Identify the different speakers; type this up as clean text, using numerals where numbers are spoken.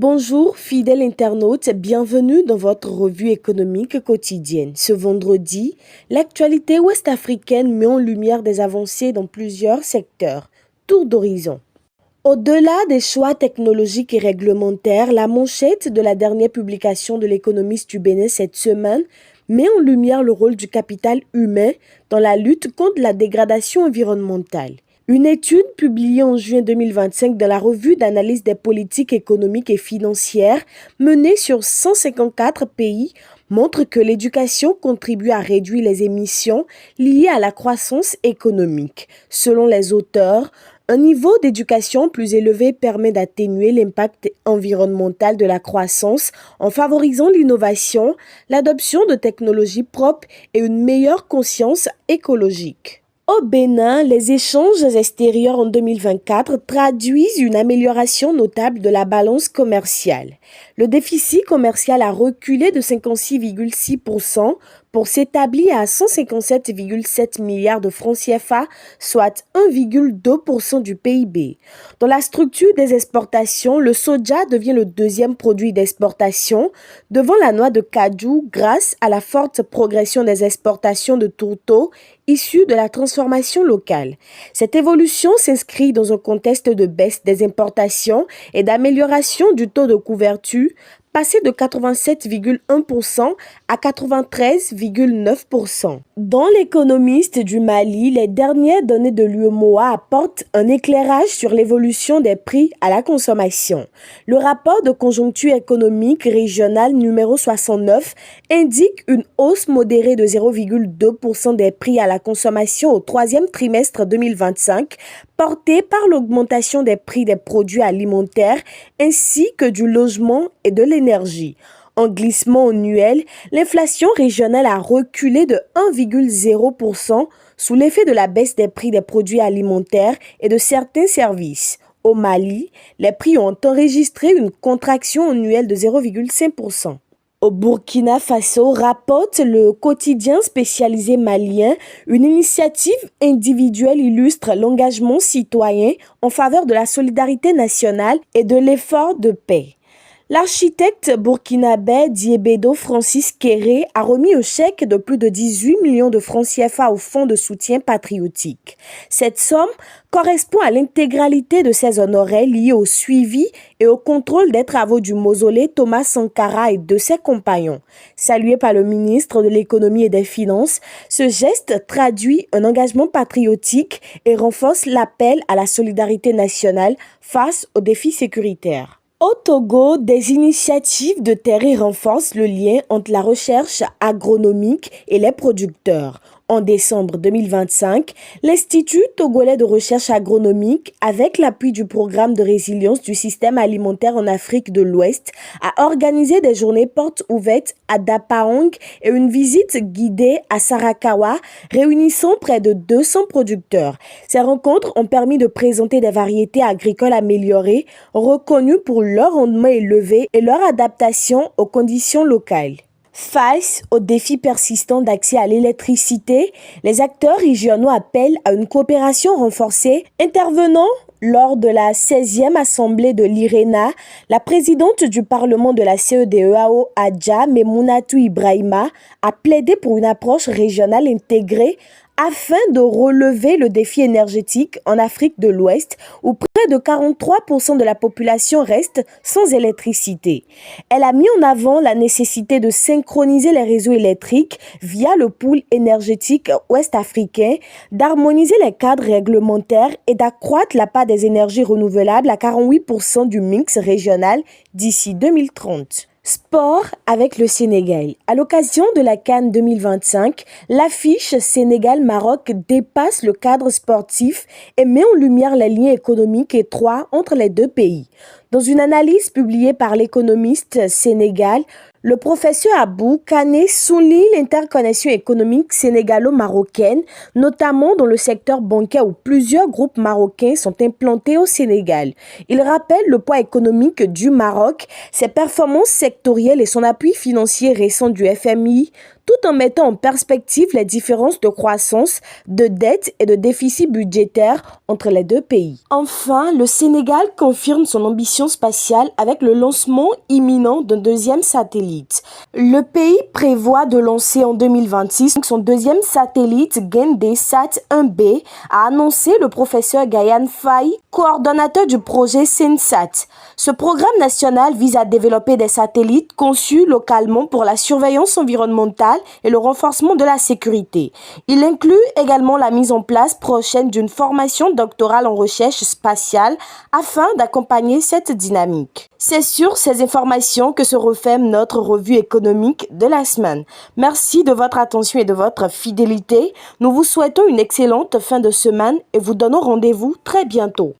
Speaker 1: Bonjour, fidèles internautes, bienvenue dans votre revue économique quotidienne. Ce vendredi, l'actualité ouest-africaine met en lumière des avancées dans plusieurs secteurs. Tour d'horizon. Au-delà des choix technologiques et réglementaires, la manchette de la dernière publication de l'économiste du Bénin cette semaine met en lumière le rôle du capital humain dans la lutte contre la dégradation environnementale. Une étude publiée en juin 2025 dans la revue d'analyse des politiques économiques et financières menée sur 154 pays montre que l'éducation contribue à réduire les émissions liées à la croissance économique. Selon les auteurs, un niveau d'éducation plus élevé permet d'atténuer l'impact environnemental de la croissance en favorisant l'innovation, l'adoption de technologies propres et une meilleure conscience écologique. Au Bénin, les échanges extérieurs en 2024 traduisent une amélioration notable de la balance commerciale. Le déficit commercial a reculé de 56,6% pour s'établir à 157,7 milliards de francs CFA, soit 1,2% du PIB. Dans la structure des exportations, le soja devient le deuxième produit d'exportation devant la noix de cajou grâce à la forte progression des exportations de tourteaux issus de la transformation locale. Cette évolution s'inscrit dans un contexte de baisse des importations et d'amélioration du taux de couverture, passé de 87,1% à 93,9%. Dans l'économiste du Mali, les dernières données de l'UEMOA apportent un éclairage sur l'évolution des prix à la consommation. Le rapport de conjoncture économique régionale numéro 69 indique une hausse modérée de 0,2% des prix à la consommation au troisième trimestre 2025, portée par l'augmentation des prix des produits alimentaires ainsi que du logement et de l'énergie. En glissement annuel, l'inflation régionale a reculé de 1,0% sous l'effet de la baisse des prix des produits alimentaires et de certains services. Au Mali, les prix ont enregistré une contraction annuelle de 0,5%. Au Burkina Faso, rapporte le quotidien spécialisé malien, une initiative individuelle illustre l'engagement citoyen en faveur de la solidarité nationale et de l'effort de paix. L'architecte burkinabé Diébedo Francis Kéré a remis un chèque de plus de 18 millions de francs CFA au Fonds de soutien patriotique. Cette somme correspond à l'intégralité de ses honoraires liés au suivi et au contrôle des travaux du mausolée Thomas Sankara et de ses compagnons. Salué par le ministre de l'Économie et des Finances, ce geste traduit un engagement patriotique et renforce l'appel à la solidarité nationale face aux défis sécuritaires. Au Togo, des initiatives de terrain renforcent le lien entre la recherche agronomique et les producteurs. En décembre 2025, l'Institut togolais de recherche agronomique, avec l'appui du programme de résilience du système alimentaire en Afrique de l'Ouest, a organisé des journées portes ouvertes à Dapaong et une visite guidée à Sarakawa, réunissant près de 200 producteurs. Ces rencontres ont permis de présenter des variétés agricoles améliorées, reconnues pour leur rendement élevé et leur adaptation aux conditions locales. Face aux défis persistants d'accès à l'électricité, les acteurs régionaux appellent à une coopération renforcée. Intervenant lors de la 16e assemblée de l'IRENA, la présidente du Parlement de la CEDEAO, Adja Memounatou Ibrahima, a plaidé pour une approche régionale intégrée afin de relever le défi énergétique en Afrique de l'Ouest, où près de 43% de la population reste sans électricité. Elle a mis en avant la nécessité de synchroniser les réseaux électriques via le pool énergétique ouest-africain, d'harmoniser les cadres réglementaires et d'accroître la part des énergies renouvelables à 48% du mix régional d'ici 2030. Sport avec le Sénégal. À l'occasion de la CAN 2025, l'affiche Sénégal-Maroc dépasse le cadre sportif et met en lumière les liens économiques étroits entre les deux pays. Dans une analyse publiée par l'économiste Sénégal, le professeur Abou Kané souligne l'interconnexion économique sénégalo-marocaine, notamment dans le secteur bancaire où plusieurs groupes marocains sont implantés au Sénégal. Il rappelle le poids économique du Maroc, ses performances sectorielles et son appui financier récent du FMI, tout en mettant en perspective les différences de croissance, de dette et de déficit budgétaire entre les deux pays. Enfin, le Sénégal confirme son ambition spatiale avec le lancement imminent d'un deuxième satellite. Le pays prévoit de lancer en 2026 son deuxième satellite Gendesat 1B, a annoncé le professeur Gaïane Faye, coordonnateur du projet SENSAT. Ce programme national vise à développer des satellites conçus localement pour la surveillance environnementale et le renforcement de la sécurité. Il inclut également la mise en place prochaine d'une formation doctorale en recherche spatiale afin d'accompagner cette dynamique. C'est sur ces informations que se referme notre revue économique de la semaine. Merci de votre attention et de votre fidélité. Nous vous souhaitons une excellente fin de semaine et vous donnons rendez-vous très bientôt.